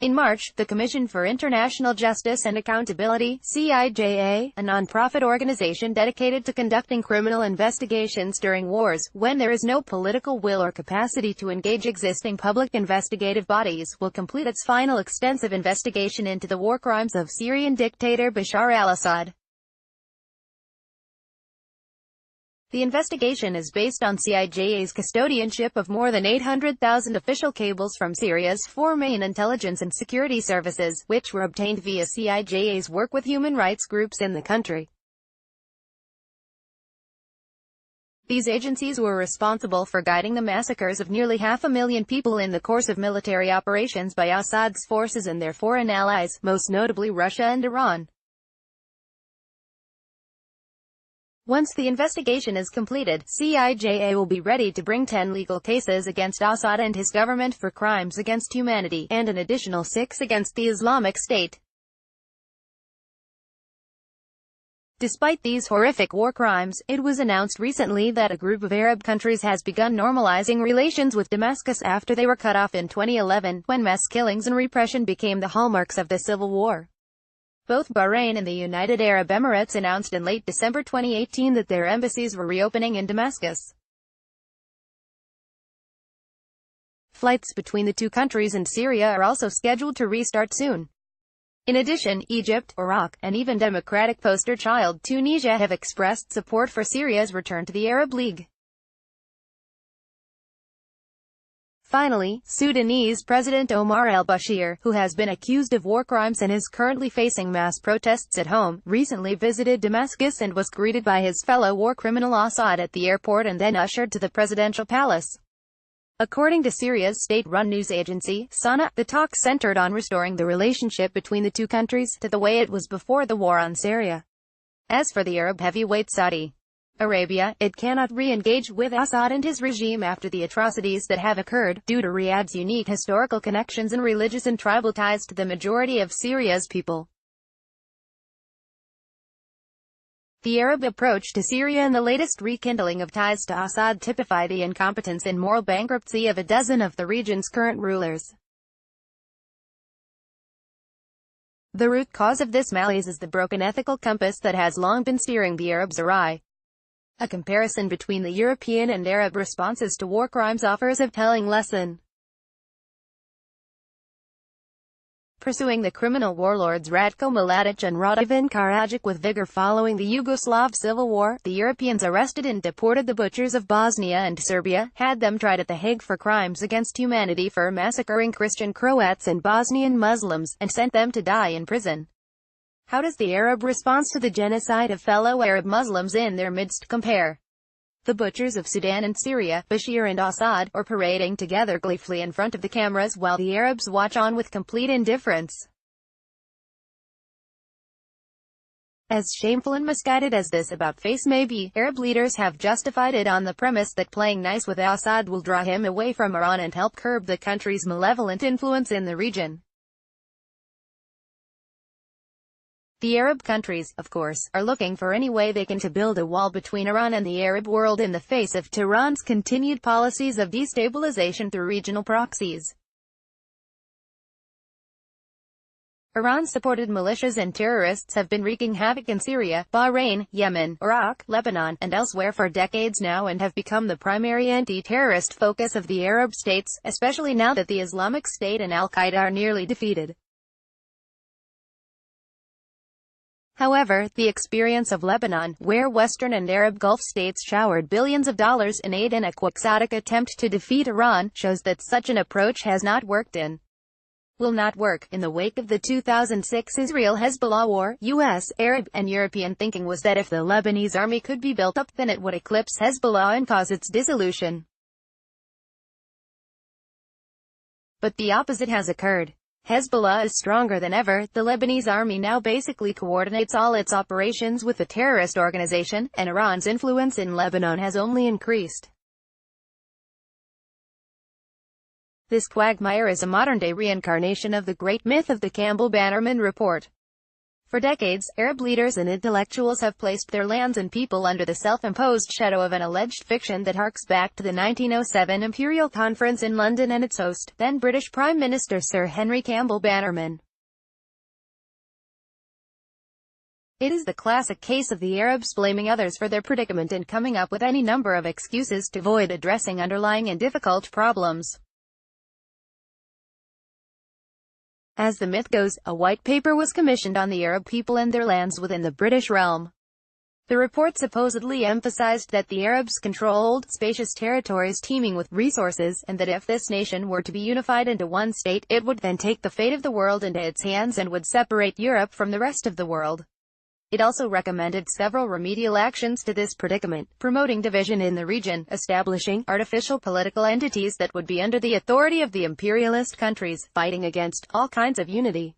In March, the Commission for International Justice and Accountability, CIJA, a non-profit organization dedicated to conducting criminal investigations during wars, when there is no political will or capacity to engage existing public investigative bodies, will complete its final extensive investigation into the war crimes of Syrian dictator Bashar al-Assad. The investigation is based on CIJA's custodianship of more than 800,000 official cables from Syria's four main intelligence and security services, which were obtained via CIJA's work with human rights groups in the country. These agencies were responsible for guiding the massacres of nearly 500,000 people in the course of military operations by Assad's forces and their foreign allies, most notably Russia and Iran. Once the investigation is completed, CIJA will be ready to bring 10 legal cases against Assad and his government for crimes against humanity, and an additional 6 against the Islamic State. Despite these horrific war crimes, it was announced recently that a group of Arab countries has begun normalizing relations with Damascus after they were cut off in 2011, when mass killings and repression became the hallmarks of the civil war. Both Bahrain and the United Arab Emirates announced in late December 2018 that their embassies were reopening in Damascus. Flights between the two countries and Syria are also scheduled to restart soon. In addition, Egypt, Iraq, and even democratic poster child Tunisia have expressed support for Syria's return to the Arab League. Finally, Sudanese President Omar al-Bashir, who has been accused of war crimes and is currently facing mass protests at home, recently visited Damascus and was greeted by his fellow war criminal Assad at the airport and then ushered to the presidential palace. According to Syria's state-run news agency, SANA, the talks centered on restoring the relationship between the two countries to the way it was before the war on Syria. As for the Arab heavyweight Saudi Arabia, it cannot re-engage with Assad and his regime after the atrocities that have occurred, due to Riyadh's unique historical connections and religious and tribal ties to the majority of Syria's people. The Arab approach to Syria and the latest rekindling of ties to Assad typify the incompetence and moral bankruptcy of a dozen of the region's current rulers. The root cause of this malaise is the broken ethical compass that has long been steering the Arabs awry. A comparison between the European and Arab responses to war crimes offers a telling lesson. Pursuing the criminal warlords Ratko Mladic and Radovan Karadzic with vigor following the Yugoslav Civil War, the Europeans arrested and deported the butchers of Bosnia and Serbia, had them tried at The Hague for crimes against humanity for massacring Christian Croats and Bosnian Muslims, and sent them to die in prison. How does the Arab response to the genocide of fellow Arab Muslims in their midst compare? The butchers of Sudan and Syria, Bashar and Assad, are parading together gleefully in front of the cameras while the Arabs watch on with complete indifference. As shameful and misguided as this about-face may be, Arab leaders have justified it on the premise that playing nice with Assad will draw him away from Iran and help curb the country's malevolent influence in the region. The Arab countries, of course, are looking for any way they can to build a wall between Iran and the Arab world in the face of Tehran's continued policies of destabilization through regional proxies. Iran-supported militias and terrorists have been wreaking havoc in Syria, Bahrain, Yemen, Iraq, Lebanon, and elsewhere for decades now and have become the primary anti-terrorist focus of the Arab states, especially now that the Islamic State and al-Qaeda are nearly defeated. However, the experience of Lebanon, where Western and Arab Gulf states showered billions of dollars in aid in a quixotic attempt to defeat Iran, shows that such an approach has not worked and will not work. In the wake of the 2006 Israel-Hezbollah war, U.S., Arab, and European thinking was that if the Lebanese army could be built up, then it would eclipse Hezbollah and cause its dissolution. But the opposite has occurred. Hezbollah is stronger than ever. The Lebanese army now basically coordinates all its operations with the terrorist organization, and Iran's influence in Lebanon has only increased. This quagmire is a modern-day reincarnation of the great myth of the Campbell-Bannerman Report. For decades, Arab leaders and intellectuals have placed their lands and people under the self-imposed shadow of an alleged fiction that harks back to the 1907 Imperial Conference in London and its host, then British Prime Minister Sir Henry Campbell Bannerman. It is the classic case of the Arabs blaming others for their predicament and coming up with any number of excuses to avoid addressing underlying and difficult problems. As the myth goes, a white paper was commissioned on the Arab people and their lands within the British realm. The report supposedly emphasized that the Arabs controlled spacious territories teeming with resources, and that if this nation were to be unified into one state, it would then take the fate of the world into its hands and would separate Europe from the rest of the world. It also recommended several remedial actions to this predicament, promoting division in the region, establishing artificial political entities that would be under the authority of the imperialist countries, fighting against all kinds of unity,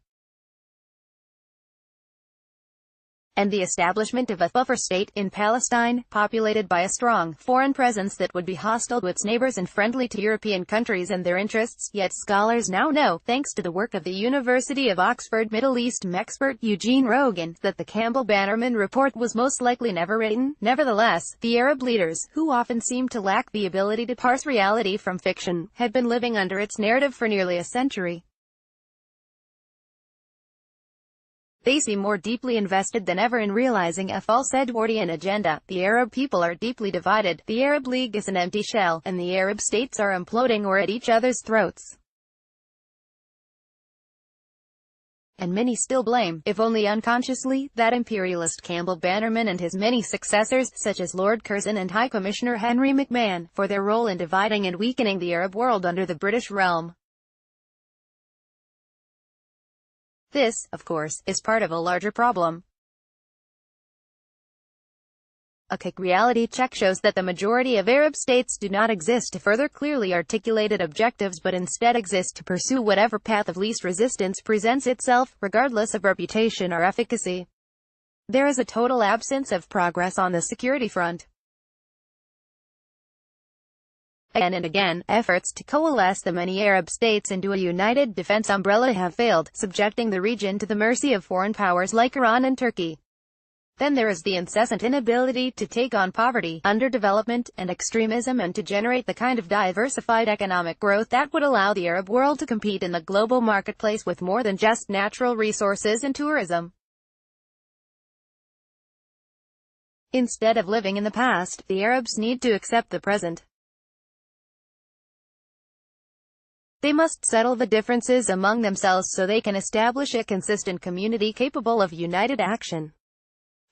and the establishment of a buffer state in Palestine, populated by a strong foreign presence that would be hostile to its neighbors and friendly to European countries and their interests. Yet scholars now know, thanks to the work of the University of Oxford Middle East expert Eugene Rogan, that the Campbell-Bannerman report was most likely never written. Nevertheless, the Arab leaders, who often seem to lack the ability to parse reality from fiction, had been living under its narrative for nearly a century. They seem more deeply invested than ever in realizing a false Edwardian agenda. The Arab people are deeply divided, the Arab League is an empty shell, and the Arab states are imploding or at each other's throats. And many still blame, if only unconsciously, that imperialist Campbell Bannerman and his many successors, such as Lord Curzon and High Commissioner Henry McMahon, for their role in dividing and weakening the Arab world under the British realm. This, of course, is part of a larger problem. A quick reality check shows that the majority of Arab states do not exist to further clearly articulated objectives but instead exist to pursue whatever path of least resistance presents itself, regardless of reputation or efficacy. There is a total absence of progress on the security front. Again and again, efforts to coalesce the many Arab states into a united defense umbrella have failed, subjecting the region to the mercy of foreign powers like Iran and Turkey. Then there is the incessant inability to take on poverty, underdevelopment, and extremism and to generate the kind of diversified economic growth that would allow the Arab world to compete in the global marketplace with more than just natural resources and tourism. Instead of living in the past, the Arabs need to accept the present. They must settle the differences among themselves so they can establish a consistent community capable of united action.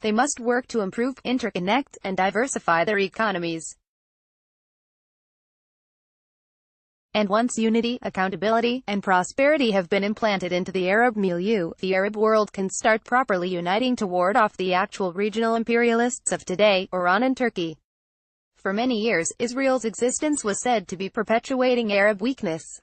They must work to improve, interconnect, and diversify their economies. And once unity, accountability, and prosperity have been implanted into the Arab milieu, the Arab world can start properly uniting to ward off the actual regional imperialists of today, Iran and Turkey. For many years, Israel's existence was said to be perpetuating Arab weakness.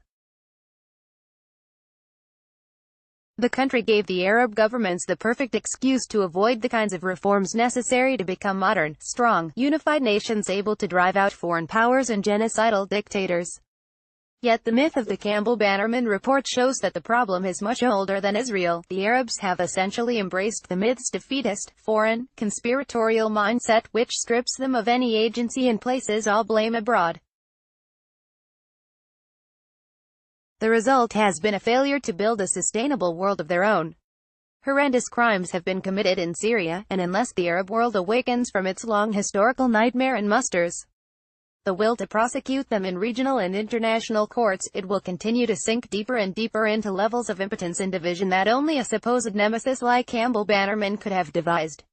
The country gave the Arab governments the perfect excuse to avoid the kinds of reforms necessary to become modern, strong, unified nations able to drive out foreign powers and genocidal dictators. Yet the myth of the Campbell-Bannerman report shows that the problem is much older than Israel. The Arabs have essentially embraced the myth's defeatist, foreign, conspiratorial mindset, which strips them of any agency and places all blame abroad. The result has been a failure to build a sustainable world of their own. Horrendous crimes have been committed in Syria, and unless the Arab world awakens from its long historical nightmare and musters the will to prosecute them in regional and international courts, it will continue to sink deeper and deeper into levels of impotence and division that only a supposed nemesis like Campbell Bannerman could have devised.